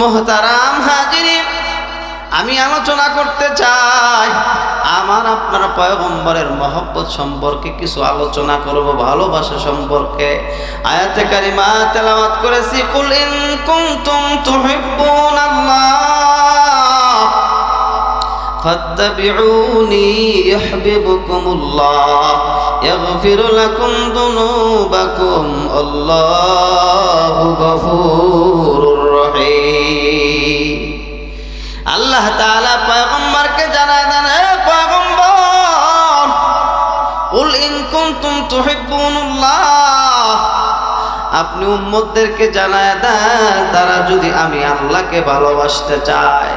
মুহতারাম হাজিরিন, আমি আলোচনা করতে চাই আমার আপনার পয়গম্বরের মহব্বত সম্পর্কে কিছু আলোচনা করব, ভালোবাসা সম্পর্কে। আয়াতে কারিমা তেলাওয়াত করেছি, কুল ইন কুনতুম তুহিব্বুনাল্লাহ ফাত্তাবিউনি ইউহিব্বুকুমুল্লাহ ইয়াগফির লাকুম যুনুবাকুম আল্লাহু গফুরুর রহিম। আল্লাহ তাআলা পয়গম্বরকে জানায় দেন, হে পয়গম্বর, কুল ইন কুনতুম তুহিব্বুনাল্লাহ, আপনি উম্মতদেরকে জানায় দেন তারা যদি আমি আল্লাহকে ভালোবাসতে চায়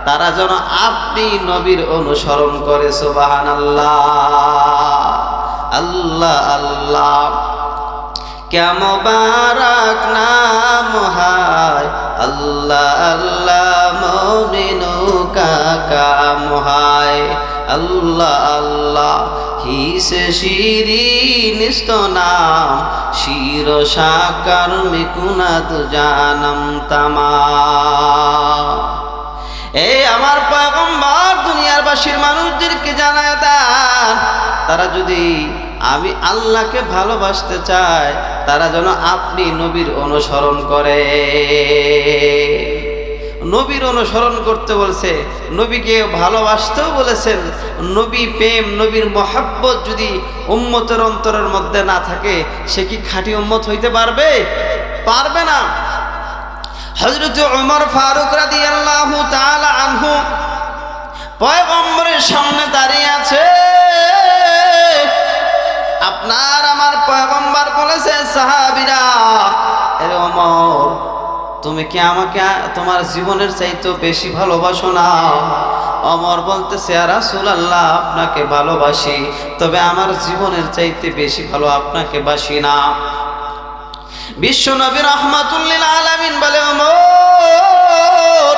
তারা যেন আপনি নবীর অনুসরণ করে। সুবহানাল্লাহ। আল্লাহ আল্লাহ क्या मुबारक नाम है, अल्लाह अल्लाह मोमिनों का काम है, अल्लाह अल्लाह ही से शीरीन इस्तो नाम शीरो शाकर में कुनात जानम तमाम। ए আমার পয়গম্বর দুনিয়ার বাসীর মানুষদেরকে জানায় দেন তারা যদি আমি আল্লাহকে ভালোবাসতে চায় তারা যেন আপনি নবীর অনুসরণ করে। নবীর অনুসরণ করতে বলছে, নবীকে ভালোবাসতেও বলেছেন। নবী প্রেম, নবীর মহব্বত যদি উম্মতের অন্তরের মধ্যে না থাকে সে কি খাঁটি উম্মত হইতে পারবে? পারবে না। হযরত ওমর ফারুক রাদিয়াল্লাহু তাআলা আনহু পয়গম্বরের সামনে দাঁড়িয়ে আছে। আপনার আমার পয়গম্বর বলেছে, সাহাবীরা, এ ওমর, তুমি কি আমাকে তোমার জীবনের চাইতে বেশি ভালোবাসো না? ওমর বলতেছে, ইয়া রাসূলুল্লাহ, আপনাকে ভালোবাসি, তবে আমার জীবনের চাইতে বেশি ভালো আপনাকে বাসি না। বিশ্ব নবী রাহমাতুল লিল আলামিন বলে, ওমর,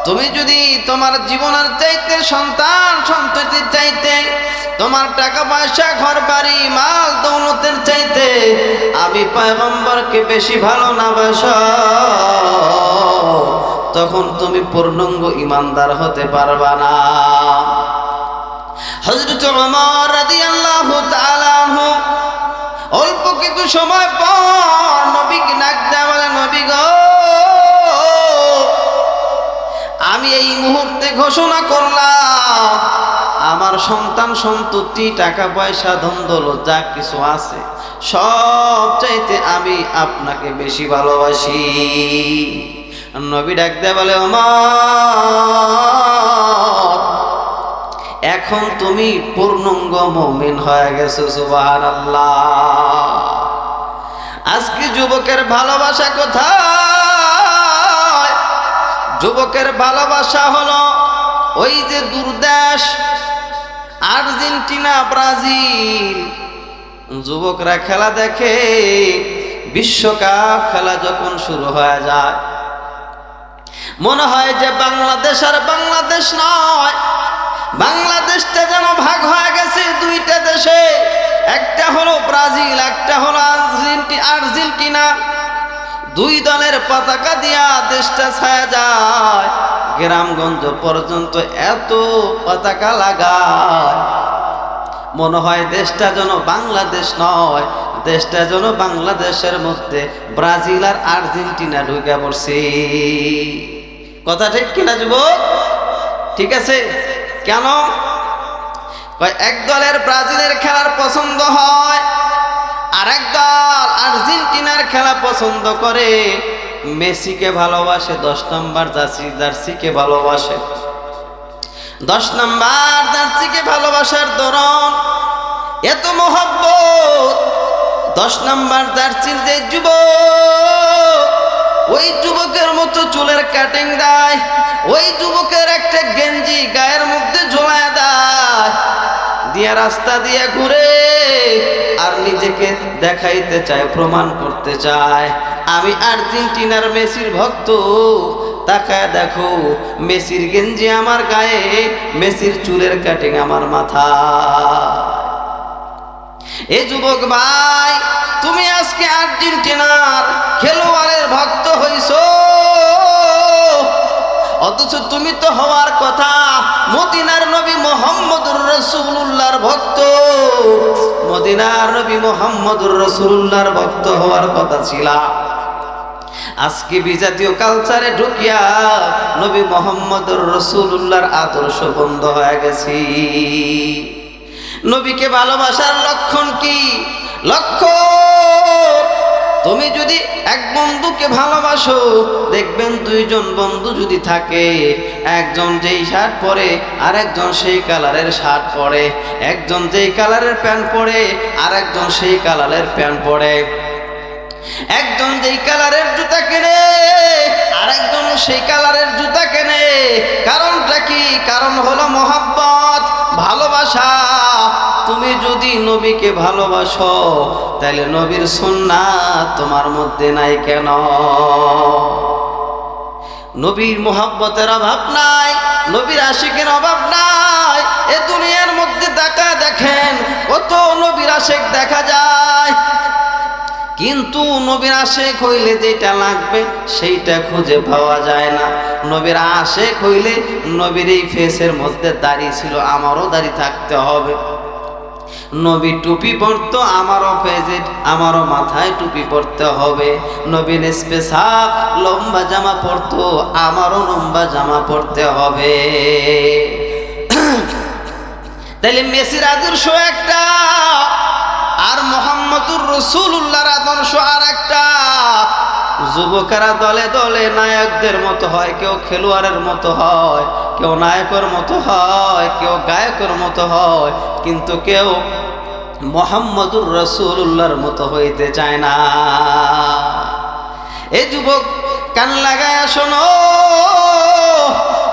তুমি যদি তোমার জীবনের চাইতে, সন্তান সন্ততির চাইতে, তোমার টাকা পয়সা ঘর বাড়ি মাল দৌলতের চাইতে আমি পয়গম্বরকে বেশি ভালো না বাসো, তখন তুমি পূর্ণাঙ্গ ঈমানদার হতে পারবা না। হযরত ওমর রাদিয়াল্লাহু তাআলা আনহু অল্প কিছু সময় পর নবীকে ডাক দেয়া বলে, নবী গো, আমি এই মুহূর্তে ঘোষণা করলাম আমার সন্তান সন্ততি টাকা পয়সা ধন দৌলত যা কিছু আছে সব চাইতে আমি আপনাকে বেশি ভালোবাসি। নবী ডাক দেয়া বলে, ওমর, এখন তুমি পূর্ণাঙ্গ মুমিন হয়ে গেছো। সুবহানাল্লাহ। আজকে যুবকের ভালোবাসা কোথায়? যুবকের ভালোবাসা হলো ওই যে দূরদেশ আর্জেন্টিনা, ব্রাজিল, যুবকরা খেলা দেখে। বিশ্বকাপ খেলা যখন শুরু হয়ে যায় মনে হয় যে বাংলাদেশ আর বাংলাদেশ নয়, বাংলাদেশটা যেন ভাগ হয়ে গেছে দুইটা দেশে, একটা হলো ব্রাজিল, একটা হলো আর্জেন্টিনা। দুই দলের পতাকা দিয়া দেশটা ছায়া যায়, গ্রামগঞ্জ পর্যন্ত এত পতাকা লাগায় মনে হয় দেশটা যেন বাংলাদেশ নয়, দেশটা যেন বাংলাদেশের মধ্যে ব্রাজিল আর আর্জেন্টিনা ঢুকে পড়ছে। কথা ঠিক কিনা যুবক? ঠিক আছে। কেন? এক দলের ব্রাজিলের খেলার পছন্দ হয়, আর এক দল আর্জেন্টিনার খেলা পছন্দ করে। মেসিকে ভালোবাসে, 10 নম্বর জার্সিকে ভালোবাসে। 10 নম্বর জার্সিকে ভালোবাসার ধরন এত মহব্বত, 10 নম্বর জার্সির যে যুবক, ওই যুবকের মতো চুলের কাটিং দেয়, ওই যুবকের একটা গেঞ্জি গায়ের মধ্যে ঝোলায় দেয়, দিয়া রাস্তা দিয়ে ঘুরে আর নিজেকে দেখাইতে চায়, প্রমাণ করতে চায় আমি আর্জেন্টিনার মেসির ভক্ত। তাকায় দেখো, মেসির গেঞ্জি আমার গায়ে, মেসির চুলের কাটিং আমার মাথা। এ যুবক ভাই, তুমি আজকে আর্জেন্টিনার খেলোয়াড়ের ভক্ত হইছো, অথচ তুমি তো হওয়ার কথা মদিনার নবী মুহাম্মদুর রাসূলুল্লাহর ভক্ত, মদিনার নবী মুহাম্মদুর রাসূলুল্লাহর ভক্ত হওয়ার কথা ছিল। আজকে বিজাতীয় কালচারে ঢুকিয়া নবী মুহাম্মদুর রাসূলুল্লাহর আদর্শ বন্ধ হয়ে গেছে। নবীকে ভালোবাসার লক্ষণ কি? লক্ষণ, তুমি যদি এক বন্ধুকে ভালোবাসো, দেখবেন দুইজন বন্ধু যদি থাকে, একজন যেই শার্ট পরে আর একজন সেই কালারের শার্ট পরে, একজন যেই কালারের প্যান্ট পরে আর একজন সেই কালারের প্যান্ট পরে, একজন যেই কালারের জুতা কেনে আর একজন সেই কালারের জুতা কেনে। কারণটা কি? কারণ হলো মহব্বত, ভালোবাসা। তুমি যদি নবীকে ভালোবাসো, তাহলে নবীর সুন্নাত তোমার মধ্যে নাই কেন? নবীর মোহাব্বতের অভাব নাই, নবীর আশিকের অভাব নাই। এ দুনিয়ার মধ্যে দেখেন কত নবীর আশিক দেখা যায়, কিন্তু নবীর আশিক হইলে যেটা লাগবে সেইটা খুঁজে পাওয়া যায় না। নবীর আশিক হইলে নবীর এই ফেসের মধ্যে দাড়ি ছিল, আমারও দাড়ি থাকতে হবে। নবী টুপি পরতো, আমারও ফেজে আমারও মাথায় টুপি পরতে হবে। নবী স্পেশাল লম্বা জামা পরতো, আমারও লম্বা জামা পরতে হবে। তাইলে মেসির আদর্শ একটা, আর মুহাম্মদুর রাসূলুল্লাহর আদর্শ আর একটা। যুবকেরা দলে দলে নায়কদের মতো হয়, কেউ খেলোয়াড়ের মতো হয়, কেউ নায়কের মতো হয়, কেউ গায়কের মতো হয়, কিন্তু কেউ মুহাম্মদুর রাসূলুল্লাহর মতো হইতে চায় না। এই যুবক কান লাগায়া শোনো,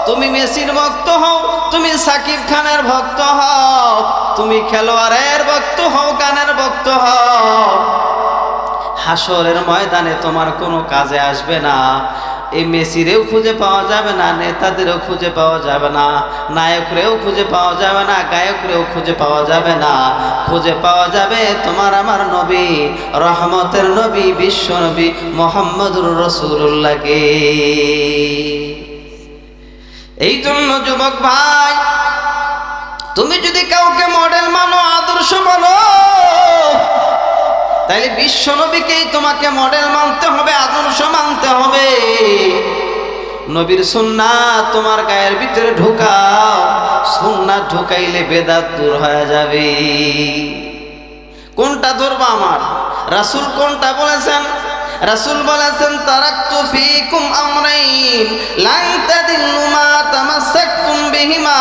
তুমি মেসির ভক্ত হও, তুমি সাকিব খানের ভক্ত হও, তুমি খেলোয়াড়ের ভক্ত হও, গানের ভক্ত হও, হাসরের ময়দানে তোমার কোনো কাজে আসবে না। এই মেসিরেও খুঁজে পাওয়া যাবে না, নেতাদেরও খুঁজে পাওয়া যাবে না, নায়করেও খুঁজে পাওয়া যাবে না, গায়করেও খুঁজে পাওয়া যাবে না। খুঁজে পাওয়া যাবে তোমার আমার নবী, রহমতের নবী, বিশ্ব নবী মুহাম্মদুর রাসূলুল্লাহকে। এই জন্য যুবক ভাই, তুমি যদি কাউকে মডেল মানো, আদর্শ মানো, তাইলে বিশ্ব নবীকেই তোমাকে মডেল মানতে হবে, আদর্শ মানতে হবে। নবীর সুন্নাত তোমার গায়ের ভিতরে ঢুকাও, সুন্নাত ঢুকাইলে বেদাত দূর হয়ে যাবে। কোনটা ধরবা? আমার রাসূল কোনটা বলেছেন? রাসূল বলেছেন, তারাকতু ফীকুম আমরাইন লান তাদিল্লু মা তামাসসাকতুম বিহিমা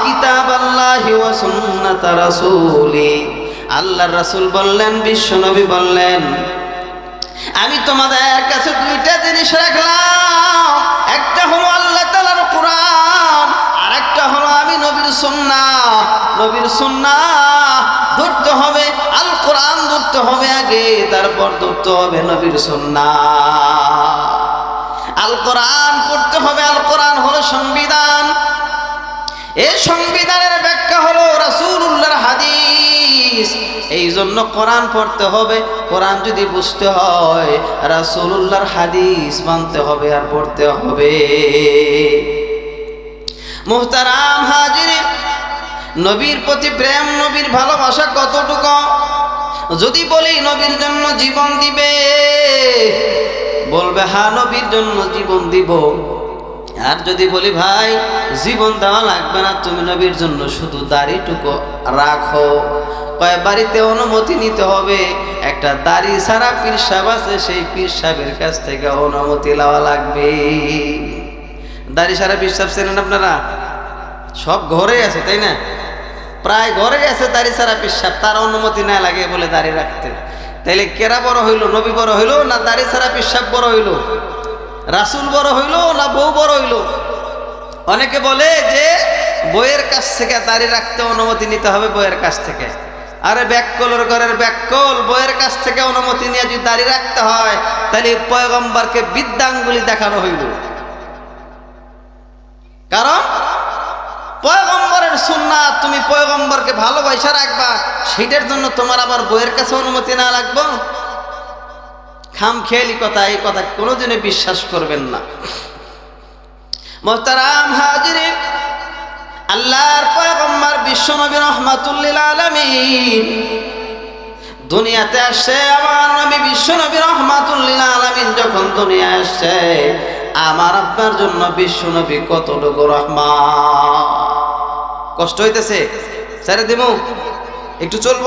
কিতাবাল্লাহি ওয়া সুন্নাত রাসূলি। আল্লাহর রাসূল বললেন, বিশ্ব নবী বললেন, আমি তোমাদের কাছে দুইটা জিনিস রাখলাম, একটা হলো আল্লাহ তাআলার কোরআন, আর একটা হলো আমি নবীর সুন্নাহ। নবীর সুন্নাহ ধরতে হবে, আল কোরআন ধরতে হবে আগে, তারপর ধরতে হবে নবীর সুন্নাহ। আল কোরআন পড়তে হবে, আল কোরআন হলো সংবিধান, এই সংবিধানের ব্যাখ্যা হলো রাসূলুল্লাহর হাদিস। এই জন্য কোরআন পড়তে হবে, কোরআন যদি বুঝতে হয় রাসূলুল্লাহর হাদিস মানতে হবে আর পড়তে হবে। মুহতারাম হাজিরিন, নবীর প্রতি প্রেম, নবীর ভালোবাসা কতটুকু? যদি বলি নবীর জন্য জীবন দিবে, বলবে হ্যাঁ নবীর জন্য জীবন দিব। আর যদি বলি ভাই জীবন দেওয়া লাগবে না, তুমি নবীর জন্য শুধু দাড়িটুকু রাখো, কয় বাড়িতে অনুমতি নিতে হবে। একটা দাড়ি ছাড়া পীর সাহেব আছে, সেই পীর সাহেবের কাছ থেকে অনুমতি লওয়া লাগবে। দাড়ি ছাড়া পীর সাহেব চেনেন আপনারা? সব ঘরে আছে, তাই না? প্রায় ঘরে আছে দাড়ি ছাড়া পীর সাহেব, তার অনুমতি না লাগে বলে দাড়ি রাখতে। তাইলে কেরা বড় হইল? নবী বড় হইল না দাড়ি ছাড়া পীর সাহেব বড় হইল? রাসূল বড় হইল না বউ বড় হইল? অনেকে বলে যে বইয়ের কাছ থেকে দাড়ি রাখতে অনুমতি নিতে হবে, বইয়ের কাছ থেকে। আরে ব্যাককলের ঘরের ব্যাককল, বইয়ের কাছ থেকে অনুমতি নিয়ে যদি দাড়ি রাখতে হয়, তাহলে পয়গম্বরকে বৃদ্ধাঙ্গুলি দেখানো হইল। কারণ পয়গম্বরের সুন্নাত, তুমি পয়গম্বরকে ভালোবাসা রাখবা, সেটার জন্য তোমার আবার বইয়ের কাছে অনুমতি না লাগবে? খামখেয়ালি কথা, এই কথা কোনোদিনে বিশ্বাস করবেন না। মুহতারাম হাজিরিন, আল্লাহর পয়গম্বর বিশ্বনবী রাহমাতুল লিল আলামিন দুনিয়াতে আসছে। আমার নবী বিশ্বনবী রাহমাতুল লিল আলামিন যখন দুনিয়ায় আসছে, আমার আপনার জন্য বিশ্বনবী কতটুকু রহমান। কষ্ট হইতেছে, ছেড়ে দিমু, একটু চলবো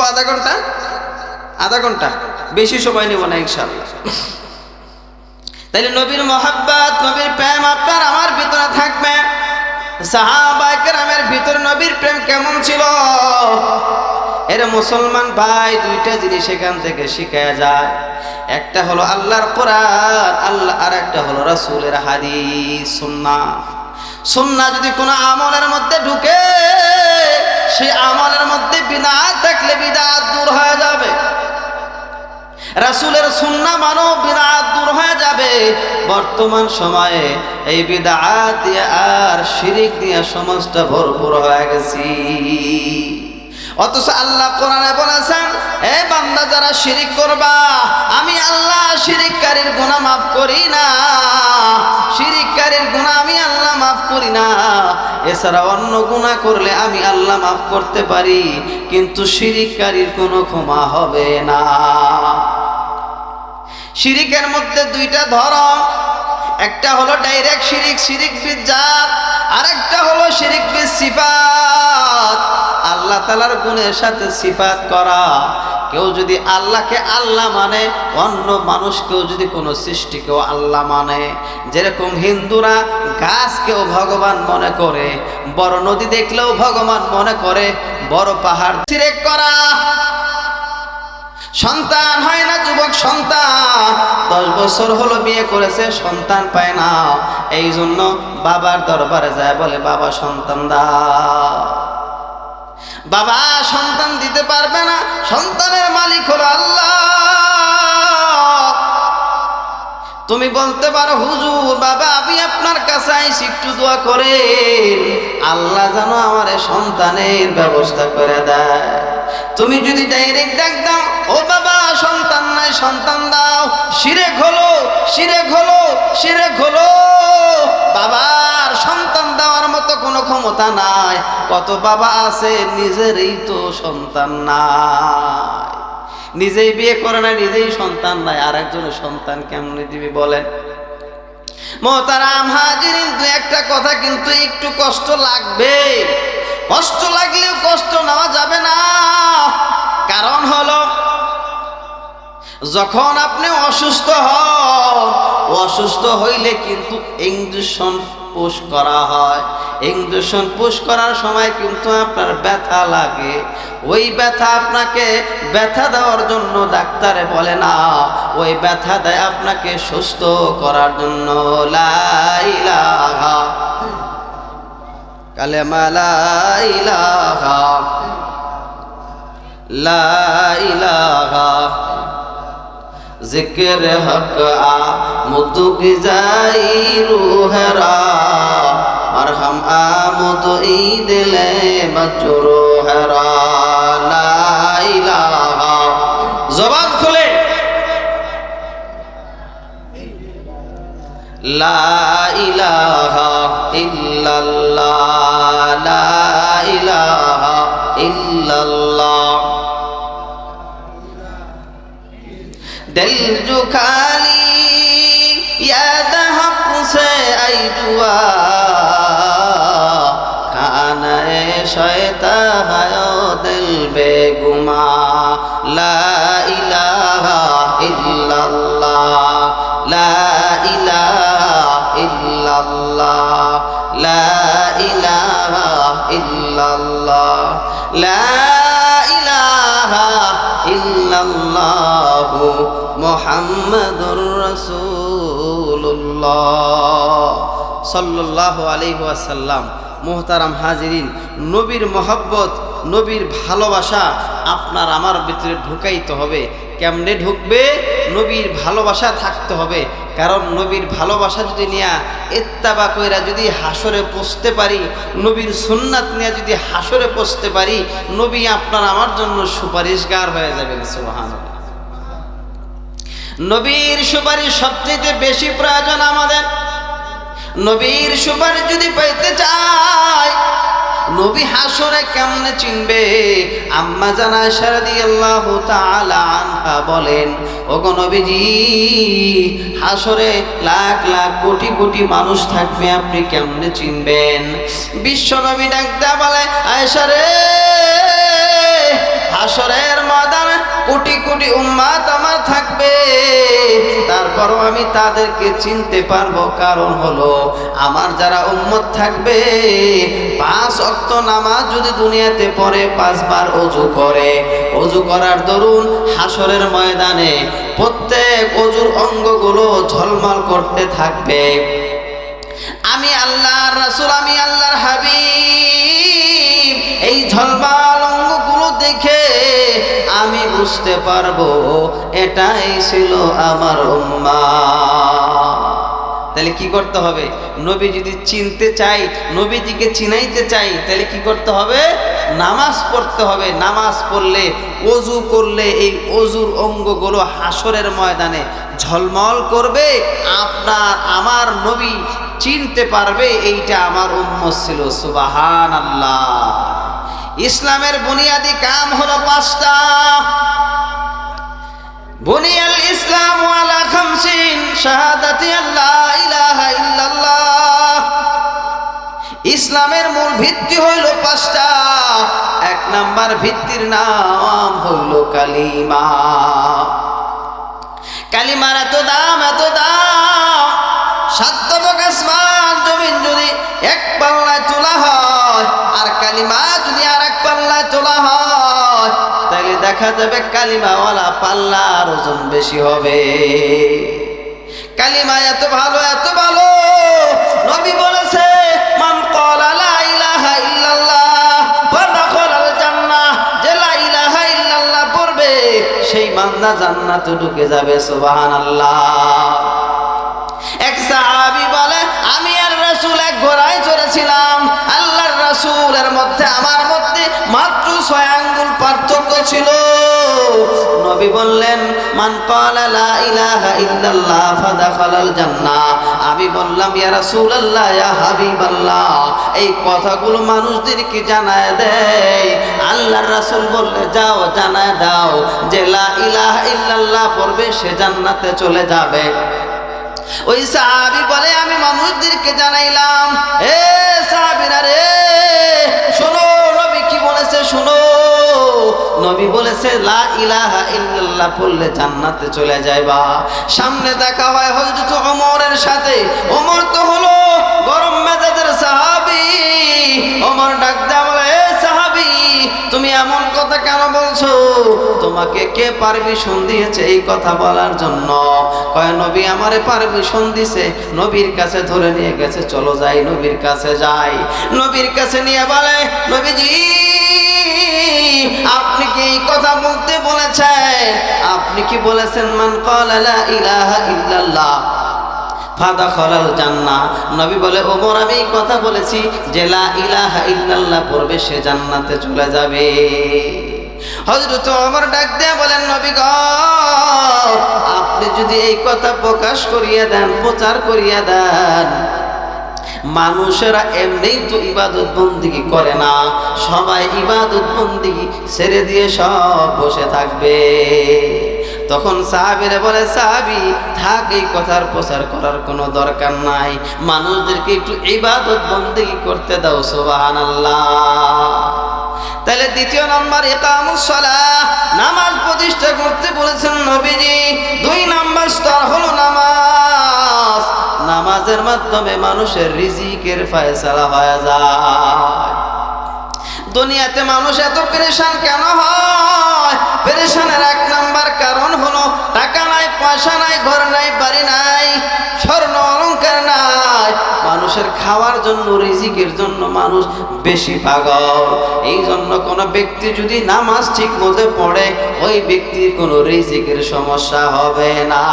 আধা ঘন্টা, বেশি সময় নেব না ইনশাআল্লাহ। তাইলে নবীর মহাব্বত, নবীর প্রেম আপনার আমার ভিতরে থাকবে। সাহাবায়ে কেরামের ভিতরে নবীর প্রেম কেমন ছিল? এর মুসলমান ভাই, দুইটা জিনিস এখান থেকে শিখা যায়। একটা হলো আল্লাহর কোরআন, আর একটা হলো রাসূলের হাদিস, সুন্নাহ। সুন্নাহ যদি কোনো আমলের মধ্যে ঢুকে, সেই আমলের মধ্যে বিদআত থাকলে বিদআত দূর হয়ে যাবে। রাসূলের সুন্নাহ মানো, বিদআত দূর হয়ে যাবে। বর্তমান সময়ে এই বিদআত দিয়ে আর শিরিক দিয়ে সমাজটা ভরপুর হয়ে গেছে। অথচ আল্লাহ কোরআনে বলেছেন, এ বান্দা যারা শিরিক করবা, আমি আল্লাহ শিরিককারীর গুনাহ মাফ করি না। শিরিককারীর গুনাহ আমি আল্লাহ মাফ করি না। এছাড়া অন্য গুনাহ করলে আমি আল্লাহ মাফ করতে পারি, কিন্তু শিরিককারীর কোনো ক্ষমা হবে না। শিরিকের মধ্যে দুইটা ধরন, একটা হলো ডাইরেক্ট শিরিক, শিরিক বিজাত, আর একটা হলো শিরিক বিসিফাত, আল্লাহ তাআলার গুণের সাথে সিফাত করা। কেউ যদি আল্লাহকে আল্লাহ মানে, অন্য মানুষকেও যদি কোনো সৃষ্টিকেও আল্লাহ মানে, যেরকম হিন্দুরা গাছকেও ভগবান মনে করে, বড় নদী দেখলেও ভগবান মনে করে, বড় পাহাড় শিরক করা। সন্তান হয় না, যুবক সন্তান 10 বছর হলো বিয়ে করেছে, সন্তান পায় না। এই জন্য বাবার দরবারে যায়, বলে বাবা সন্তান দাও। বাবা সন্তান দিতে পারবে না, সন্তানের মালিক হলো আল্লাহ। তুমি বলতে পারো, হুজুর বাবা আমি আপনার কাছে আইছি, একটু দোয়া করেন, আল্লাহ যেন আমার সন্তানের ব্যবস্থা করে দেয়। তুমি যদি ডাইরেক্ট ডাক দাও, ও বাবা সন্তান নাই, সন্তান দাও, শিরক হলো, শিরক হলো, শিরক হলো। বাবার সন্তান দেওয়ার মতো কোনো ক্ষমতা নাই। কত বাবা আছে নিজেরই তো সন্তান নাই, নিজেই বিয়ে করে না, নিজেই সন্তান নাই, আর একজনের সন্তান কেমনে দিবি বলেন? মুহতারাম হাজিরিন, দু একটা কথা কিন্তু একটু কষ্ট লাগবে। কষ্ট লাগলেও কষ্ট নেওয়া যাবে না। কারণ হলো, যখন আপনি অসুস্থ হন, অসুস্থ হইলে কিন্তু ইনজেকশন পুশ করা হয়। ইনজেকশন পুশ করার সময় কিন্তু আপনার ব্যথা লাগে। ওই ব্যথা আপনাকে ব্যথা দেওয়ার জন্য ডাক্তারে বলে না, ওই ব্যথা দেয় আপনাকে সুস্থ করার জন্য। লা ইলাহা কালেমা, লা ইলাহা, লা ইলাহা जिक्र हक आमुद की जाई रूहरा मरहम आमुद ईद ले मचरो हरा। ला इलाहा, जबान खुले, ला इलाहा इल्लल्लाह, ला इलाहा इल्लल्लाह। दिल जो खाली याद हक से आई दुआ खाना शैता है दिल बेगुमा। ला इलाहा इल्लल्लाह, ला इलाहा इल्लल्लाह, ला इलाहा इल्लल्लाह, ला इलाहा इल्लल्लाह मुहम्मदुर रसूलुल्लाह सल्लल्लाहु अलैहि ওয়াসাল্লাম। মুহতারাম হাজিরিন, নবীর মহব্বত, নবীর ভালোবাসা আপনার আমার ভিতরে ঢুকাইতে হবে। কেমনে ঢুকবে? নবীর ভালোবাসা থাকতে হবে। কারণ নবীর ভালোবাসা যদি নিয়ে ইত্তেবা কইরা যদি হাসরে পৌঁছতে পারি, নবীর সুন্নাত নিয়ে যদি হাসরে পৌঁছতে পারি, নবী আপনার আমার জন্য সুপারিশগার হয়ে যাবেন। সুবহানাল্লাহ। নবীর সুপারিশ সবচেয়ে বেশি প্রয়োজন আমাদের। নবীর সুপারিশ যদি পাইতে চায়, নবী হাসরে কেমনে চিনবে? আম্মা জান আয়েশা রাদিয়াল্লাহু তাআলা আনহা বলেন, ওগো নবীজি, হাসরে লাখ লাখ কোটি কোটি মানুষ থাকবে, আপনি কেমনে চিনবেন? বিশ্ব নবী ডাক দেয়া বলে, আয়েশা রে, হাসরের ময়দানে কোটি কোটি উম্মত আমার থাকবে, তারপরও আমি তাদেরকে চিনতে পারবো। কারণ হলো, আমার যারা উম্মত থাকবে, 5 ওয়াক্ত নামাজ যদি দুনিয়াতে পড়ে, 5 বার ওযু করে, ওযু করার দরুন হাসরের ময়দানে প্রত্যেক ওযুর অঙ্গগুলো ঝলমল করতে থাকবে। আমি আল্লাহর রাসূল, আমি আল্লাহর হাবিব, এই ঝলমল অঙ্গগুলো দেখে আমি বুঝতে পারবো এটাই ছিল আমার উম্মাহ। তাহলে কি করতে হবে? নবী যদি চিনতে চাই, নবীজিকে চিনাইতে চাই, তাহলে কি করতে হবে? নামাজ পড়তে হবে। নামাজ পড়লে, ওযু করলে এই ওযুর অঙ্গগুলো হাসরের ময়দানে ঝলমল করবে। আপনার আমার নবী চিনতে পারবে এইটা আমার উম্মত ছিল। সুবহানাল্লাহ। ইসলামের বুনিয়াদি কাম হলো 5টা। বুনিয়াল ইসলামু আলা 5 শাহাদাতি আল্লা ইলাহা ইল্লাল্লাহ। ইসলামের মূল ভিত্তি হইল 5টা। 1 নাম্বার ভিত্তির নাম হইল কালিমা। কালিমার এত দাম, এত দাম, 7 আসমান জমিন যদি 1 পাল্লায় তোলা হয়, আর কালিমা যদি আর 1 পাল্লায় তোলা হয়, তাহলে দেখা যাবে কালিমাওয়ালা পাল্লার ওজন বেশি হবে। কালিমা এত ভালো, এত ভালো, নবী বলেছে, মান ক্বালা লা ইলাহা ইল্লাল্লাহ ফাদাখালাল জান্নাহ, যে লা ইলাহা ইল্লাল্লাহ পড়বে সেই বান্দা জান্নাতে ঢুকে যাবে। সুবহানাল্লাহ। এক সাহাবী বলে, আমি আর রাসূল এক ঘোড়ায় চড়েছিলাম। আল্লাহর রাসূলের মধ্যে আমার মধ্যে মাত্র 6 আঙ্গুল পার্থক্য ছিল। নবী বললেন, মান ক্বালা লা ইলাহা ইল্লাল্লাহ ফাদাখালাল জান্নাহ। আমি বললাম, ইয়া রাসূলুল্লাহ, ইয়া হাবিবাল্লাহ, এই কথাগুলো মানুষদেরকে জানায় দেয়। আল্লাহর রাসূল বললে, যাও জানায় দাও, যে লা ইলাহা ইল্লাল্লাহ পড়বে সে জান্নাতে চলে যাবে। ওই সাহাবী বলে, আমি মানুষদেরকে জানাইলাম। এ সাহাবীরা রে, শোনো নবী কি বলেছে, শোনো। নবী বলেছে, লা ইলাহা ইল্লাল্লাহ পড়লে জান্নাতে চলে যাইবা। সামনে দেখা হয় হযরত ওমরের সাথে। ওমর তো হলো গরম মেজাজের সাহাবী। ওমর ডাক দেয়া বলে, এ সাহাবী, তুমি এমন কথা কেন বলছো? তোমাকে কে পারমিশন দিয়েছে এই কথা বলার জন্য? কয়, নবী আমারে পারমিশন দিছে। নবীর কাছে ধরে নিয়ে গেছে, চলো যাই, নবীর কাছে যাই। নবীর কাছে নিয়ে বলে, নবীজি, আপনি কি এই কথা বলতে বলেছেন? আপনি কি বলেছেন, মান ক্বালা লা ইলাহা ইল্লাল্লাহ ফাদাখালাল জান্নাহ? নবী বলে, ওমর, আমি এই কথা বলেছি যে লা ইলাহা ইল্লাল্লাহ পড়বে সে জান্নাতে চলে যাবে। হযরত ওমর ডাক দিয়ে বলেন, নবী গো, আপনি যদি এই কথা প্রকাশ করিয়া দেন, প্রচার করিয়া দেন, মানুষেরা এমনিই তো ইবাদত বন্দিগি করে না, সবাই ইবাদত বন্দিগি ছেড়ে দিয়ে সব বসে থাকবে। তখন সাহাবীরা বলে, সাহাবী থাক, এই কথার প্রচার করার কোনো দরকার নাই, মানুষদেরকে একটু ইবাদত বন্দিগি করতে দাও। সুবহানাল্লাহ। তাহলে 2 নম্বর ইকামুস সালাহ, নামাজ প্রতিষ্ঠা করতে বলেছেন নবীজি। 2 নম্বর স্তর হলো নামাজ। নামাজের মাধ্যমে মানুষের রিজিকের ফয়সালা হয়ে যায়। দুনিয়াতে মানুষ এত পেরেশান কেন হয়? পেরেশানের 1 নাম্বার কারণ হলো টাকা নাই, পয়সা নাই, ঘর নাই, বাড়ি নাই, স্বর্ণ অলংকার নাই। মানুষের খাওয়ার জন্য, রিজিকের জন্য মানুষ বেশি পাগল। এই জন্য কোনো ব্যক্তি যদি নামাজ ঠিক মতো পড়ে, ওই ব্যক্তির কোনো রিজিকের সমস্যা হবে না।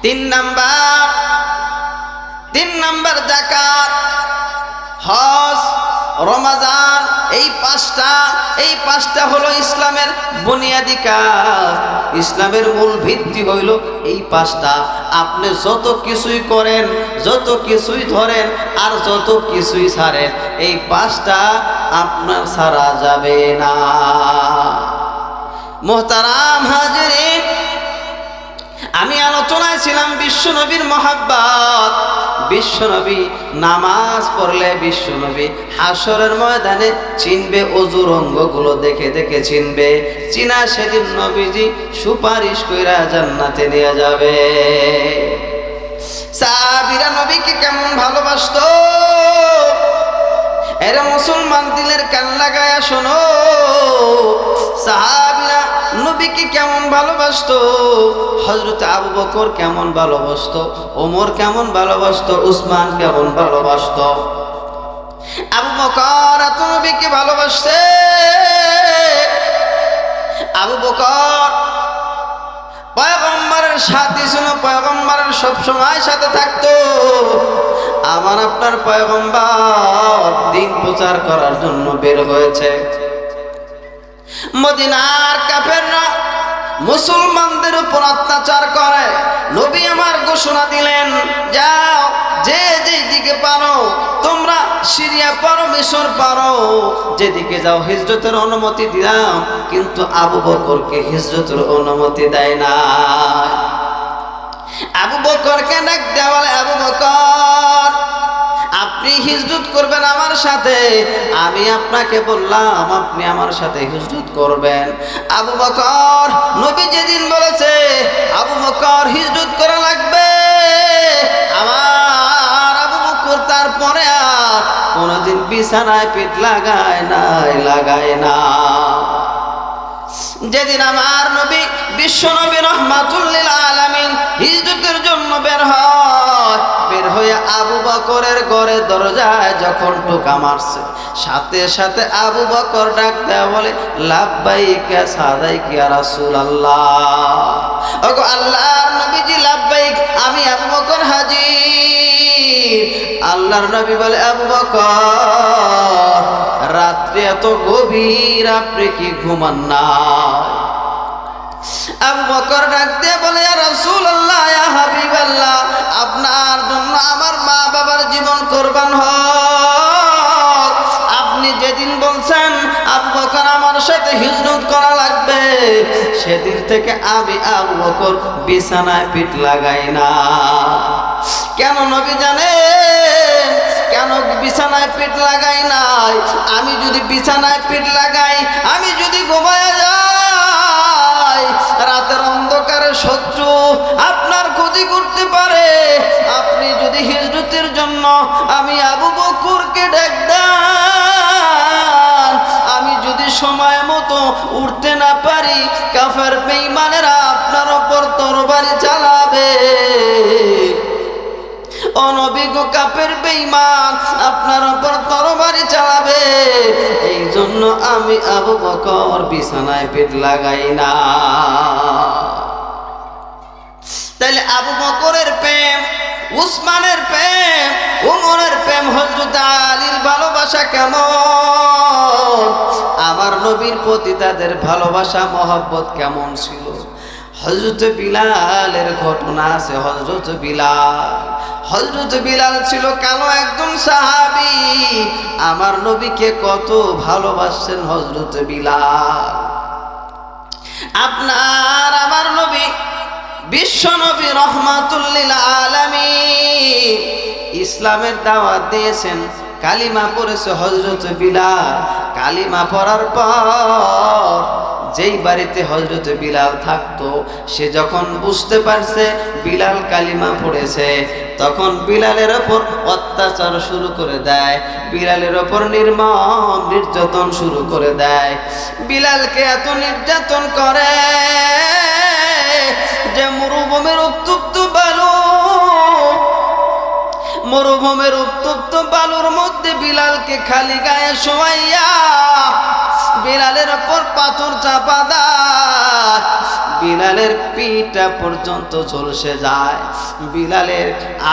3 নাম্বার যাকাত, হজ, রমজান, এই পাঁচটা হলো ইসলামের বুনিয়াদি কাজ। ইসলামের মূল ভিত্তি হইল এই পাঁচটা। আপনি যত কিছুই করেন, যত কিছুই ধরেন, আর যত কিছুই ছাড়েন, এই পাঁচটা আপনার ছাড়া যাবে না। মুহতারাম হাজিরিন, আমি আলোচনায় ছিলাম বিশ্বনবীর মহাব্বত। বিশ্বনবী নামাজ পড়লে বিশ্বনবী হাসরের ময়দানে চিনবে, অজুর অঙ্গগুলো দেখে দেখে চিনবে। চিনা সেদিন নবীজি সুপারিশ কইরা জান্নাতে নিয়ে যাবে। সাহাবীরা নবীকে কেমন ভালোবাসতো, এরা মুসলমান দিলের কান লাগায়া শোনো। সাহাবীরা নবীকে কেমন ভালোবাসতো, হযরত আবু বকর কেমন ভালোবাসতো, ওমর কেমন ভালোবাসতো, উসমান কেমন ভালোবাসতো। আবু বকর এত নবীকে ভালোবাসছে। আবু বকর পয়গম্বরের সাথী ছিল, পয়গম্বরের সব সময় সাথে থাকতো। আমার আপনার পয়গম্বর দিন প্রচার করার জন্য বের হয়েছে। মদিনার কাফেররা মুসলমানদের উপর অত্যাচার করে। নবী আমার ঘোষণা দিলেন, যাও যে যেদিকে পারো, তোমরা সিরিয়া পারো, মিশর পারো, যেদিকে যাও হিজরতের অনুমতি দিলাম। কিন্তু আবু বকরকে হিজরতের অনুমতি দেয় না। আবু বকরকে ডাক দেওয়া বলে, আবু বকর আপনি হিজরত করবেন আমার সাথে, আমি আপনাকে বললাম আপনি আমার সাথে হিজরত করবেন। আবু বকর নবী যেদিন বলেছে আবু বকর হিজরত করা লাগবে, আমার আবু বকর তারপরে আর কোনদিন বিছানায় পিঠ লাগায় না। যেদিন আমার নবী বিশ্বনবী রাহমাতুল লিল আলামিন হিজরতের জন্য বের হয়ে আবু বকরের ঘরের দরজায় যখন টোকা মারছে, সাথে সাথে আবু বকর ডাক দেয়া বলে, লাব্বাইকা সাদাইকা ইয়া রাসূলুল্লাহ। ওগো আল্লাহর নবীজি লাব্বাইক, আমি আবু বকর হাজির। আল্লাহর নবী বলে, আবু বকর রাত্রি এত গভীর, আপনি কি ঘুমান না? আবু বকর ডাক দিয়ে বলে, ইয়া রাসূলুল্লাহ, ইয়া হাবিবাল্লাহ, আপনার জন্য আমার মা বাবার জীবন কুরবান হোক। আপনি যেদিন বলছেন আবু বকর আমার সাথে হিজরত করা লাগবে, সেদিন থেকে আমি আবু বকর বিছানায় পিঠ লাগাই না। কেন নবী জানেন কেন বিছানায় পিঠ লাগাই নাই? আমি যদি বিছানায় পিঠ লাগাই, আমি যদি ঘুমায় যাই, রাতের অন্ধকারে শত্রু আপনার ক্ষতি করতে পারে। আপনি যদি হিজরতের জন্য আমি আবু বকরকে ডাক দেন, আমি যদি সময় মতো উঠতে না পারি, কাফের বেঈমানেরা আপনার উপর তরবারি চালাবে। অনবিজ্ঞ কাফের বেঈমান আপনার উপর তরবারি চালাবে। এই জন্য আমি আবু বকর বিছানায় পিঠ লাগাই না। তাইলে আবু বকরের প্রেম, উসমানের প্রেম, ওমরের প্রেম, হযরত আলীর ভালোবাসা কেমন, আমার নবীর প্রতি তাদের ভালোবাসা মহব্বত কেমন ছিল। হযরত বিলালের ঘটনা আছে। হযরত বিলাল ছিল কালো একজন সাহাবী। আমার নবীকে কত ভালোবাসেন হযরত বিলাল। আপনার আমার নবী বিশ্ব নবী রাহমাতুল লিল আলামিন ইসলামের দাওয়াত দিয়েছেন। কালিমা পড়েছে হযরত বিলাল। কালিমা পড়ার পর যেই বাড়িতে হযরত বিলাল থাকতো, সে যখন বুঝতে পারছে বিলাল কালিমা পড়েছে, তখন বিলালের ওপর অত্যাচার শুরু করে দেয়, বিলালের ওপর নির্মম নির্যাতন শুরু করে দেয়। বিলালকে এত নির্যাতন করে যে মরুভূমির উত্তপ্ত বালুর মধ্যে বিলালকে খালি গায়ে শোয়াইয়া বিলালের ওপর পাথর চাপা দেয়। বিলালের পিঠটা পর্যন্ত ঝলসে যায়। বিলালের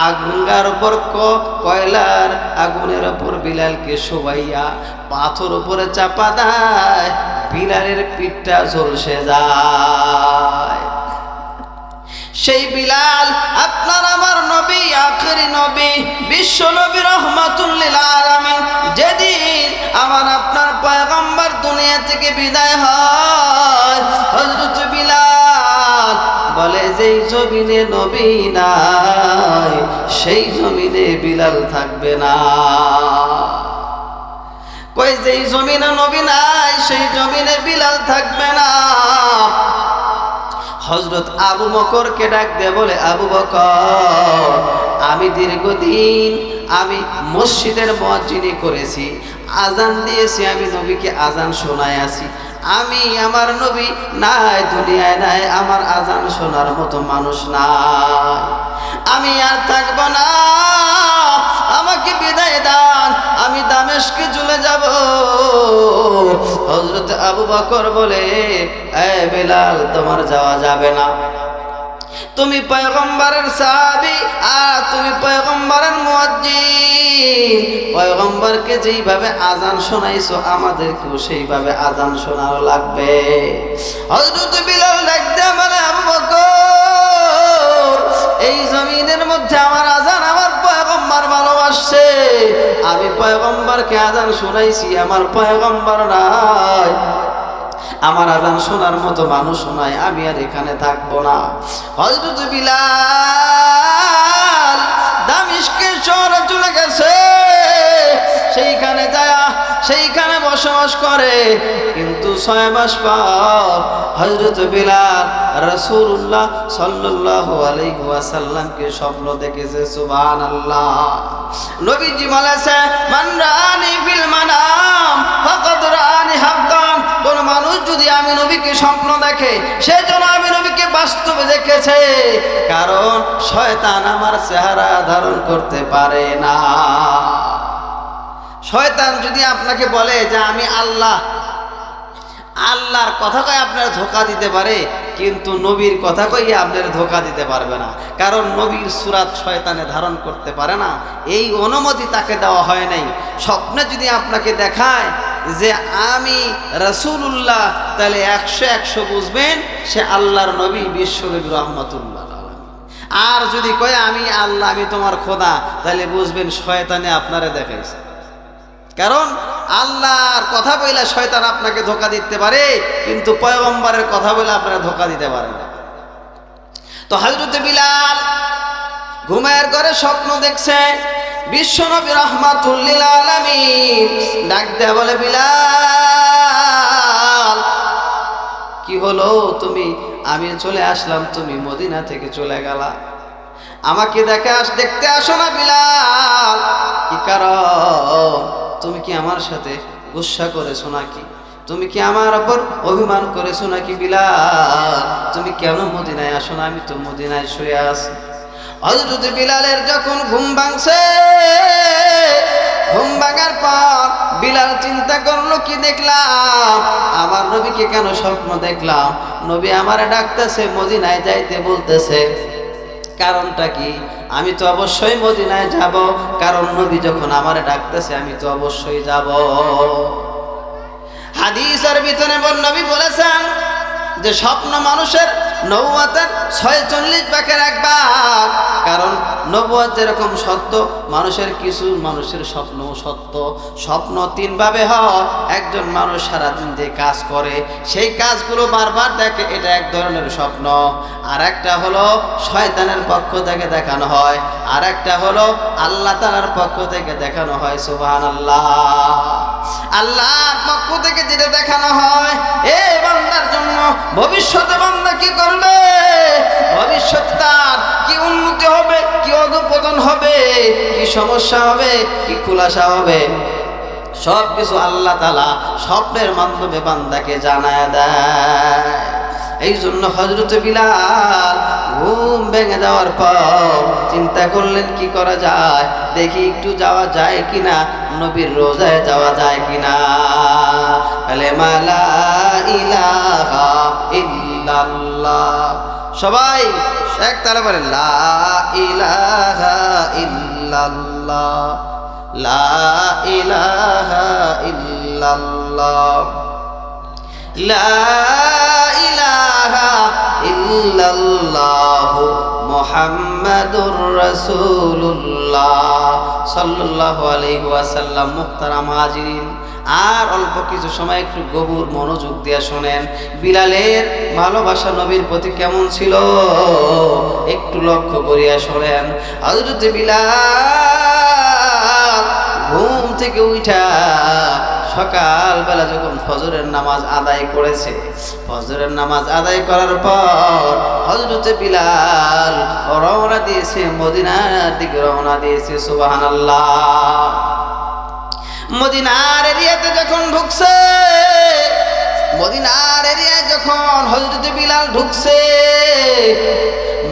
আগুনগার উপর কয়লার আগুনের উপর বিলালকে শোয়াইয়া পাথর উপরে চাপা দেয়, বিলালের পিঠটা ঝলসে যায়। সেই বিলাল আপনার আমার নবী, আখেরি নবী, বিশ্ব নবী রহমাতুল লিল আলামিন, যেদিন আমার আপনার পয়গম্বর দুনিয়া থেকে বিদায় হয়, হযরত বিলাল বলে যেই জমিনে নবী নাই সেই জমিনে বিলাল থাকবে না। কই যেই জমিনে নবী নাই সেই জমিনে বিলাল থাকবে না। হযরত আবু বকরকে ডাক দিয়ে বলে, আবু বকর, আমি দীর্ঘদিন আমি মসজিদের মুয়াজ্জিনি করেছি, আজান দিয়েছি, আমি নবীকে আজান শোনায় আছি, আমি আমার নবী নাই, দুনিয়ায় নাই, আমার আজান শোনার মতো মানুষ নাই, আমি আর থাকব না, আমাকে বিদায় দান, আমি দামেস্কে চলে যাব। হযরত আবু বকর বলে, এ বিলাল, তোমার যাওয়া যাবে না, তুমি পয়গম্বরের সাহাবী আর তুমি পয়গম্বরের মুয়াজ্জিন, পয়গম্বরকে যেইভাবে আজান শোনাইছো আমাদেরকেও সেইভাবে আজান শোনানো লাগবে। হযরত বিলাল ডাকতে বলে, আবু বকর, এই জমিনের মধ্যে আমার আজান আমার পয়গম্বর ভালোবাসছে, আমি পয়গম্বরকে আজান শোনাইছি, আমার পয়গম্বর নাই, আমার আজান শোনার মতো মানুষ নাই, আমি আর এখানে থাকবো না। হযরত বিলাল দামেস্কের শহরে চলে গেছে, সেইখানে যায় সেইখানে বসবাস করে। কিন্তু 6 মাস পর হযরত বিলাল রাসূলুল্লাহ সাল্লাল্লাহু আলাইহি ওয়াসাল্লামকে স্বপ্ন দেখেছে। সুবহানাল্লাহ। নবীজি বলেছে, মান রানি ফিল মানাম ফাকাদ রানি হাক্কান, কোন মানুষ যদি আমি নবীকে স্বপ্ন দেখে সে যেন আমি নবীকে বাস্তবে দেখেছে, কারণ শয়তান আমার চেহারা ধারণ করতে পারে না। শয়তান যদি আপনাকে বলে যে আমি আল্লাহ, আল্লাহর কথা কয়ে আপনার ধোঁকা দিতে পারে, কিন্তু নবীর কথা কইয়া আপনার ধোঁকা দিতে পারবে না, কারণ নবীর সূরত শয়তানে ধারণ করতে পারে না, এই অনুমতি তাকে দেওয়া হয় নাই। স্বপ্নে যদি আপনাকে দেখায় যে আমি রাসূলুল্লাহ, তাহলে 100 বুঝবেন সে আল্লাহর নবী, বিশ্বনবী রহমাতুল্লাহ আলাইহি। আর যদি কয় আমি আল্লাহ, আমি তোমার খোদা, তাহলে বুঝবেন শয়তানে আপনারে দেখাইছে। কারণ আল্লাহর কথা বলে শয়তান আপনাকে ধোঁকা দিতে পারে, কিন্তু পয়গম্বরের কথা বলে আপনারা ধোঁকা দিতে পারেন না। তো হযরত বিলাল ঘুমের ঘরে স্বপ্ন দেখছে, বিশ্বনবী রাহমাতুল লিল আলামিন ডাক দেয়া বলে, বিলাল কি হলো, তুমি, আমি চলে আসলাম, তুমি মদিনা থেকে চলে গেলা, আমাকে দেখতে আসো না বিলাল, কি কারণ, তুমি কি আমার সাথে গুসা করেছো নাকি, তুমি কি আমার উপর অভিমান করেছো নাকি বিলাল, তুমি কেন মদিনায় আসো না, আমি তো মদিনায় শুয়ে আছি। হযরত বিলালের যখন ঘুম ভাঙছে, ঘুম ভাঙার পর বিলাল চিন্তা করলো, কি দেখলাম, আমার নবীকে কেন স্বপ্ন দেখলাম, নবী আমারে ডাকতেছে, মদিনায় যাইতে বলতেছে, কারণটা কি, আমি তো অবশ্যই মদিনায় যাব, কারণ নবী যখন আমারে ডাকতেছে আমি তো অবশ্যই যাব। হাদিসের ভিতরে নবী বলেছেন যে স্বপ্ন মানুষের নবুয়তের 46 ভাগের 1 ভাগ, কারণ নবুয়ত যেরকম সত্য, মানুষের স্বপ্নও সত্য। স্বপ্ন 3 ভাবে হয়, একজন মানুষ সারাদিন যে কাজ করে সেই কাজগুলো বারবার দেখে, এটা এক ধরনের স্বপ্ন। আর একটা হলো শয়তানের পক্ষ থেকে দেখানো হয়, আর একটা হলো আল্লাহ তাআলার পক্ষ থেকে দেখানো হয়। সুবহানাল্লাহ। আল্লাহর পক্ষ থেকে যেটা দেখানো হয়, এই বান্দার জন্য ভবিষ্যতে বান্দা কি করবে, ভবিষ্যতে তার কি উন্নতি হবে, কি অধঃপতন হবে, কি সমস্যা হবে, কি খুলাসা হবে, সব কিছু আল্লাহ তাআলা স্বপ্নের মাধ্যমে বান্দাকে জানায় দেয়। এই জন্য হযরত বিলাল ঘুম ভেঙে যাওয়ার পর চিন্তা করলেন, কি করা যায়, দেখি একটু যাওয়া যায় কিনা, নবীর রোজায় যাওয়া যায় কিনা। কালেমা লা ইলাহা ইল্লাল্লাহ ইল্লাল্লাহ। সবাই এক তারা বলে লা ইলাহা ইল্লাল্লাহ, লা ইলাহা ইল্লাল্লাহ, লা ইলাহা ইল্লাল্লাহ মুহাম্মাদুর রাসূলুল্লাহ সাল্লাল্লাহু আলাইহি ওয়াসাল্লাম। মুহতারাম হাজিরিন, আর অল্প কিছু সময় একটু গভীর মনোযোগ দিয়ে শোনেন, বিলালের ভালোবাসা নবীর প্রতি কেমন ছিল একটু লক্ষ্য করিয়া শোনেন। হযরত বিলাল ঘুম থেকে উঠা সকালবেলা যখন ফজরের নামাজ আদায় করেছে, ফজরের নামাজ আদায় করার পর হযরত বিলাল রওনা দিয়েছে মদিনার দিকে, রওনা দিয়েছে। সুবহানাল্লাহ। মদিনার এরিয়াতে যখন ঢুকছে, মদিনার এরিয়ায় যখন হযরত বিলাল ঢুকছে,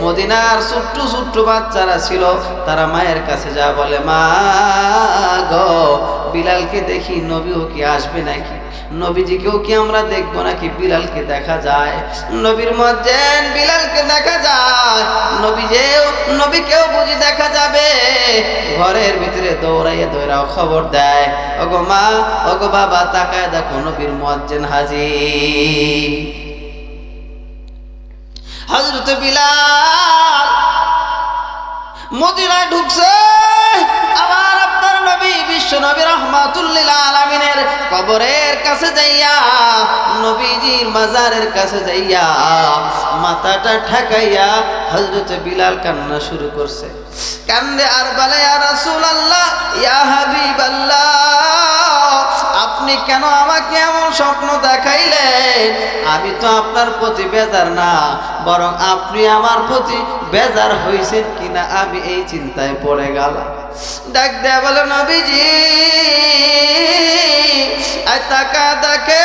মদিনার ছোট্ট ছোট্ট বাচ্চারা ছিল, তারা মায়ের কাছে যা বলে, মা গো বিলালকে দেখি, নবীও কি আসবে নাকি, নবীজিকেও কি আমরা দেখবো নাকি, বিলালকে দেখা যায়, নবীর মুয়াজ্জিন বিলালকে দেখা যায়, নবীকেও বুঝি দেখা যাবে। ঘরের ভিতরে দৌড়াইয়া দৌড়াও খবর দেয়, ওগো মা ওগো বাবা তাকায় দেখো নবীর মুয়াজ্জিন হাজির। হযরত বিলাল মদিনায় ঢুকছে, আবার আপনার নবী বিশ্ব নবী রাহমাতুল লিল আলামিনের কবরের কাছে যাইয়া, নবীজির মাজারের কাছে যাইয়া মাথাটা ঠেকাইয়া হযরত বিলাল কান্না শুরু করছে। কান্দে আর বলে, ইয়া রাসূলুল্লাহ, ইয়া হাবিবাল্লাহ, আপনি কেন আমাকে এমন স্বপ্ন দেখাইলেন? আমি তো আপনার প্রতি বেজার না, বরং আপনি আমার প্রতি বেজার হইছেন কিনা আমি এই চিন্তায় পড়ে গেলাম। ডাক দেয়া বলে, নবীজি তাকা দেখে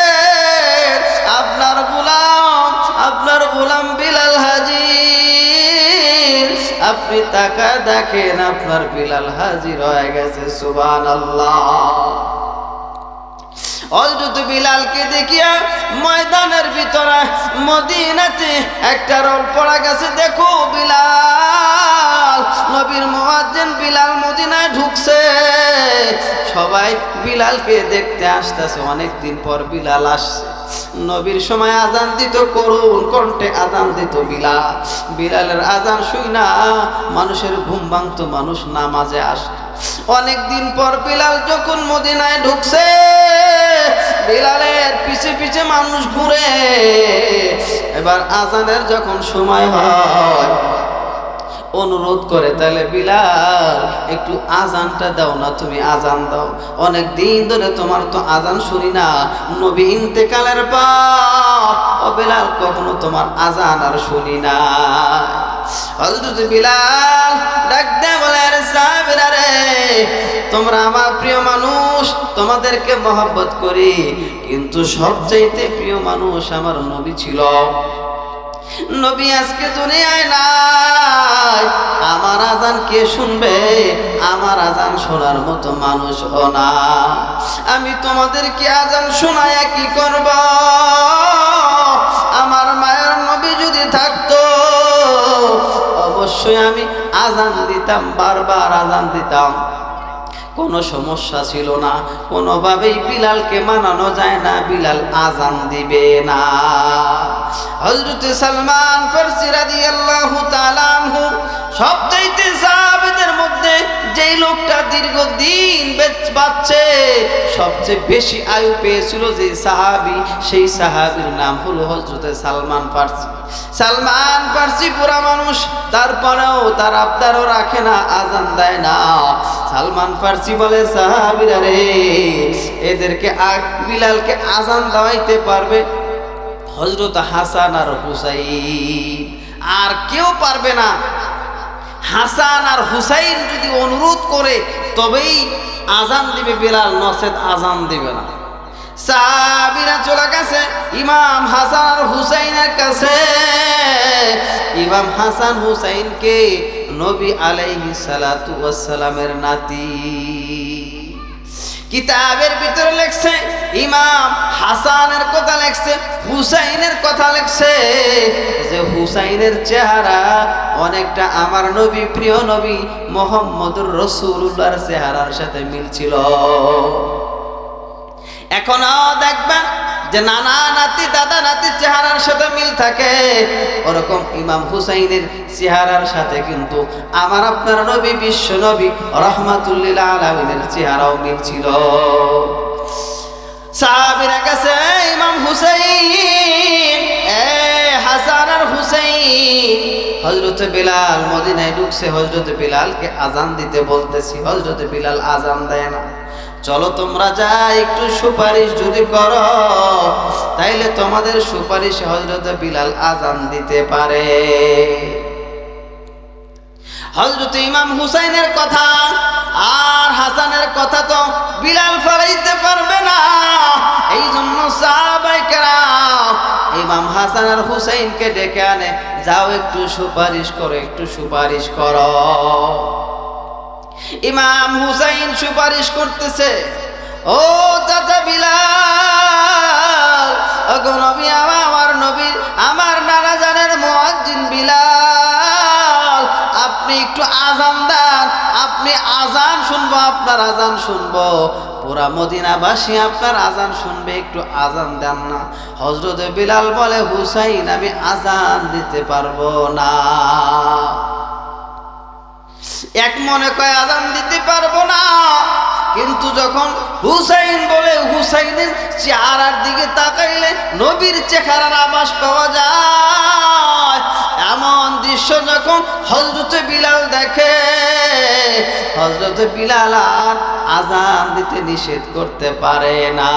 আপনার গোলাম বিলাল হাজির, আপনি তাকা দেখেন আপনার বিলাল হাজির হয়ে গেছে। সুবহানাল্লাহ। হযরত বিলালকে দেখিয়া ময়দানের ভিতরে মদিনাতে একটা রোল পড়া গেছে। দেখো বিলাল, নবীর মুয়াজ্জিন বিলাল মদিনায় ঢুকছে। সবাই বিলালকে দেখতে আসতেছে, অনেকদিন পর বিলাল আসছে। নবীর সময় আজান দিত, করুণ কণ্ঠে আজান দিত বিলাল। বিলালের আজান শুই না মানুষের ঘুম ভাঙতো, মানুষ নামাজে আসতো। অনেকদিন পর বিলাল যখন মদিনায় ঢুকছে, বিলালের পিছে পিছে মানুষ ঘুরে। এবার আজানের যখন সময় হয়, অনুরোধ করে, তাহলে বিলাল একটু আজানটা দাও না, তুমি আজান দাও, অনেক দিন ধরে তোমার তো আজান শুনি না, নবী ইন্তেকালের পর ও বিলাল কখনো তোমার আজান আর শুনি না। হযরত বিলাল ডাক দিয়ে বলে, আরে সাহাবীরা রে, তোমরা আমার প্রিয় মানুষ, তোমাদেরকে মহব্বত করি, কিন্তু সবচাইতে প্রিয় মানুষ আমার নবী ছিল। নবী আজকে দুনিয়ায় নাই, আমার আজান কে শুনবে? আমার আজান শোনার মতো মানুষ না। আমি তোমাদেরকে আজান শোনায়া কি করব? আমার মায়ের নবী যদি থাকতো, অবশ্যই আমি আজান দিতাম, বারবার আজান দিতাম, কোনো সমস্যা ছিল না। কোনোভাবেই বিলালকে মানানো যায় না, বিলাল আজান দিবে না। হযরত সালমান ফারসি রাদিয়াল্লাহু তাআলা আনহু সবচাইতে সাহাবীদের মধ্যে যেই লোকটা দীর্ঘদিন বাঁচছে, সবচেয়ে বেশি আয়ু পেয়েছিল যে সাহাবী, সেই সাহাবীর নাম হলো হযরত সালমান ফারসি। সালমান ফারসি পুরা মানুষ, তারপরেও তার আবদারও রাখে না, আজান দেয় না। সালমান ফারসি বলে, সাহাবীরা রে, এদেরকে বিলালকে আজান দেওয়াইতে পারবে হযরত হাসান আর হুসাইন, আর কেউ পারবে না। হাসান আর হুসাইন যদি অনুরোধ করে তবেই আজান দিবে বিলাল, নচেত আজান দিবে না। সাহাবীরা চলে গেছে ইমাম হাসান আর হুসাইনের কাছে। ইমাম হাসান হুসাইনকে নবী আলাইহিস সালাতু ওয়াস সালামের নাতি, কিতাবের ভিতরে লেখছে ইমাম হাসানের কথা লেখছে, হুসাইনের কথা লেখছে যে হুসাইনের চেহারা অনেকটা আমার নবী, প্রিয় নবী মুহাম্মদুর রাসূলুল্লাহর চেহারার সাথে মিল ছিল। এখনো দেখবেন যে নানা নাতি দাদা নাতির চেহারার সাথে মিল থাকে, ওরকম ইমাম হুসাইনের চেহারার সাথে কিন্তু আমার আপনার নবী বিশ্ব নবী রাহমাতুল্লিল আলামিনের চেহারাও মিল ছিল। সাহাবীরা কাছে ইমাম হুসাইন, হাসান আর হুসাইন, হযরত বিলাল মদিনায় ঢুকছে, হযরত বিলালকে আজান দিতে বলতেছি, হযরত বিলাল আজান দেয় না। চলো তোমরা যা একটু সুপারিশ যদি করো তাইলে তোমাদের সুপারিশ হযরত বিলাল আজান দিতে পারে। হযরত ইমাম হুসাইনের কথা আর হাসানের কথা তো বিলাল ফলাইতে পারবে না, এই জন্য সাহাবায়ে কেরাম ইমাম হাসান আর হুসাইনকে ডেকে আনে, যাও একটু সুপারিশ করো, একটু সুপারিশ করো। ইমাম হুসাইন সুপারিশ করতেছে, ও চাচা বিলাল, ওগো নবী, আমার নবী, আমার নানা জানের মুয়াজ্জিন বিলাল, আপনি একটু আজান দেন, আপনি আজান শুনবো, আপনার আজান শুনবো, পুরা মদিনাবাসী আপনার আজান শুনবে, একটু আজান দেন না। হযরত বিলাল বলে, হুসাইন আমি আজান দিতে পারবো না। এক মনে কয় আজান দিতে পারবো না, কিন্তু যখন হুসাইন বলে, হুসাইনের চেহারার দিকে তাকাইলে নবীর চেহারার আভাস পাওয়া যায়। এমন দৃশ্য যখন হযরত বিলাল দেখে, হযরত বিলাল আর আজান দিতে নিষেধ করতে পারে না।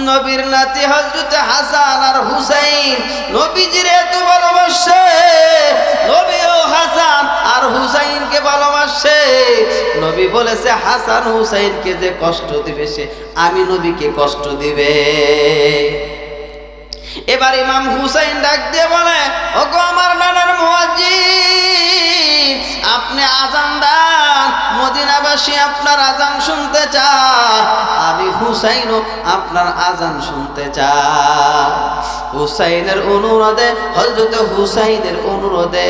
নবীর নাতি হযরত হাসান আর হুসাইন নবীজির এত ভালোবাসে, নবীও হাসান আর হুসাইনকে ভালোবাসে। নবী বলেছে হাসান হুসাইনকে যে কষ্ট দিবে সে আমি নবীকে কষ্ট দিবে। এবার ইমাম হুসাইন ডাক দিয়ে বলে, ওগো আমার নানার মুয়াজ্জিন, আপনি আজান দেন, মদিনাবাসী আপনার আজান শুনতে চায়, আমি হুসাইনও আপনার আজান শুনতে চাই। হুসাইনের অনুরোধে, হযরত হুসাইনের অনুরোধে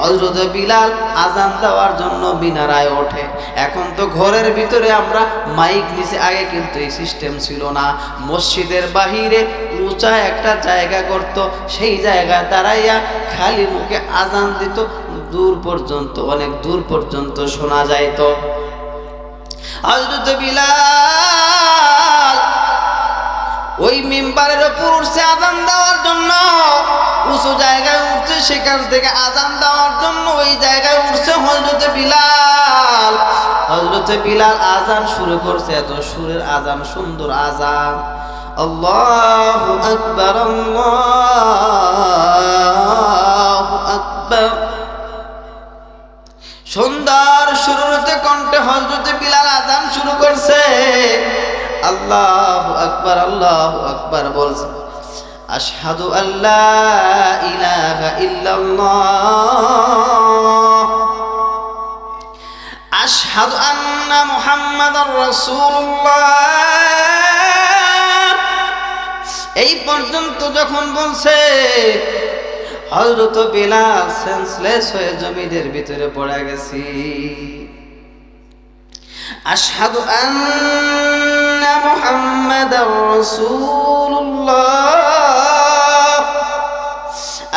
হযরত বিলাল আজান দেওয়ার জন্য মিনারায় ওঠে। এখন তো ঘরের ভিতরে আমরা মাইক নিচে, আগে কিন্তু এই সিস্টেম ছিল না। মসজিদের বাহিরে উঁচা একটা জায়গা করত, সেই জায়গায় দাঁড়াইয়া খালি মুখে আজান দিত, দূর পর্যন্ত, অনেক দূর পর্যন্ত শোনা যাইত। হযরত বিলাল ওই মিম্বারের উপর উঠছে আজান দেওয়ার জন্য, উঁচু জায়গায় উঠছে, সেখান থেকে আজান দেওয়ার জন্য ওই জায়গায় উঠছে হযরত বিলাল। হযরত বিলাল আজান শুরু করছে, এত সুরের আজান, সুন্দর আজান, আল্লাহু আকবার, আল্লাহু আকবার, সুন্দর সুরতে কণ্ঠে হযরত বিলাল আজান শুরু করছে। আল্লাহু আকবার, আল্লাহু আকবার বলছে, আশহাদু আল্লা ইলাহা ইল্লাল্লাহ, আশহাদু আন্না মুহাম্মাদার রাসূলুল্লাহ। এই পর্যন্ত যখন বলছে, হযরত বিলাল সেন্সলেস হয়ে জমিনের ভিতরে পড়ে গেছে। আশহাদু আন্না মুহাম্মাদার রাসূলুল্লাহ,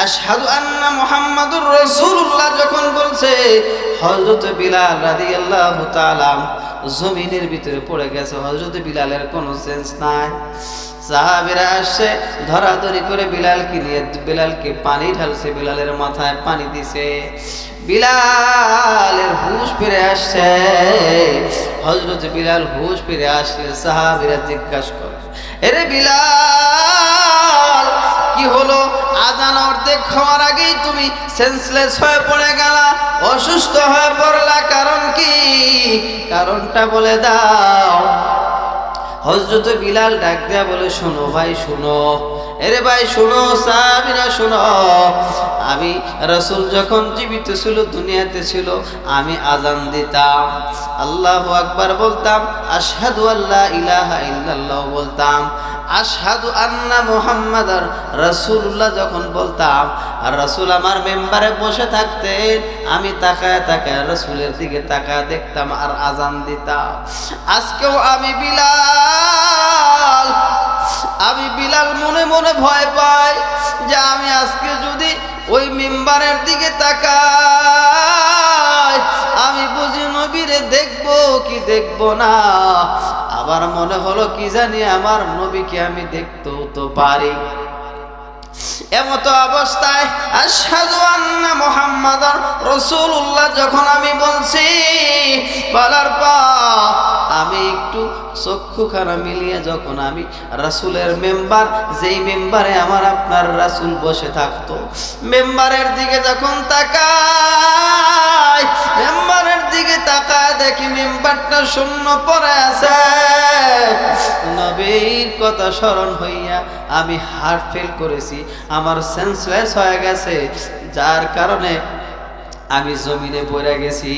আশহাদু আন্না মুহাম্মাদুর রাসূলুল্লাহ যখন বলছে, হযরত বিলাল রাদিয়াল্লাহু তাআলা জমিনের ভিতরে পড়ে গেছে। হযরত বিলালের কোনো সেন্স নাই। সাহাবীরা আসছে, ধরাধরি করে বিলালকে নিয়ে, বিলালকে পানি ঢালছে, বিলালের মাথায় পানি দিছে, বিলালের হুঁশ ফিরে আসছে। হযরত বিলাল হুঁশ ফিরে আসলে সাহাবীরা জিজ্ঞাসা করে, এরে বিলাল কি হলো? আজান অর্ধেক হওয়ার আগেই তুমি সেন্সলেস হয়ে পড়ে গেলা, অসুস্থ হয়ে পড়লা, কারণ কি? কারণটা বলে দাও। হযরত বিলাল ডাক দেয়া বলে, শোনো ভাই শোনো, এরে ভাই শুনো, সাহাবীরা শুনো, আমি রাসূল যখন জীবিত ছিল, দুনিয়াতে ছিল, আমি আজান দিতাম, আল্লাহু আকবার বলতাম, আশহাদু আল্লা ইলাহা ইল্লাল্লাহ বলতাম, আশহাদু আন্না মুহাম্মাদার রাসূলুল্লাহ যখন বলতাম, আর রাসূল আমার মেম্বারে বসে থাকতেন, আমি তাকায় তাকায় রাসূলের দিকে তাকায় দেখতাম আর আজান দিতাম। আজকেও আমি বিলাল মনে মনে ভয় পাই যে আমি আজকে যদি ওই মেম্বারের দিকে তাকাই, আমি বুঝি নবীরে দেখবো কি দেখবো না। আবার মনে হলো কি জানি আমার নবীকে আমি দেখতেও তো পারি। এমতো অবস্থায় আশহাদু আন্না মুহাম্মাদার রাসূলুল্লাহ যখন আমি বলছি, বলার পর আমি একটু চক্ষুখানা মিলিয়ে যখন আমি রাসূলের মেম্বার, যেই মেম্বারে আমার আপনার রাসূল বসে থাকতো, মেম্বারের দিকে যখন তাকাই, মেম্বারের দিকে তাকায় দেখি মেম্বারটা শূন্য পড়ে আছে। নবীর কথা স্মরণ হইয়া আমি হার্ট ফেল করেছি, আমার সেন্সলেস হয়ে গেছে, যার কারণে আমি জমিনে পড়ে গেছি।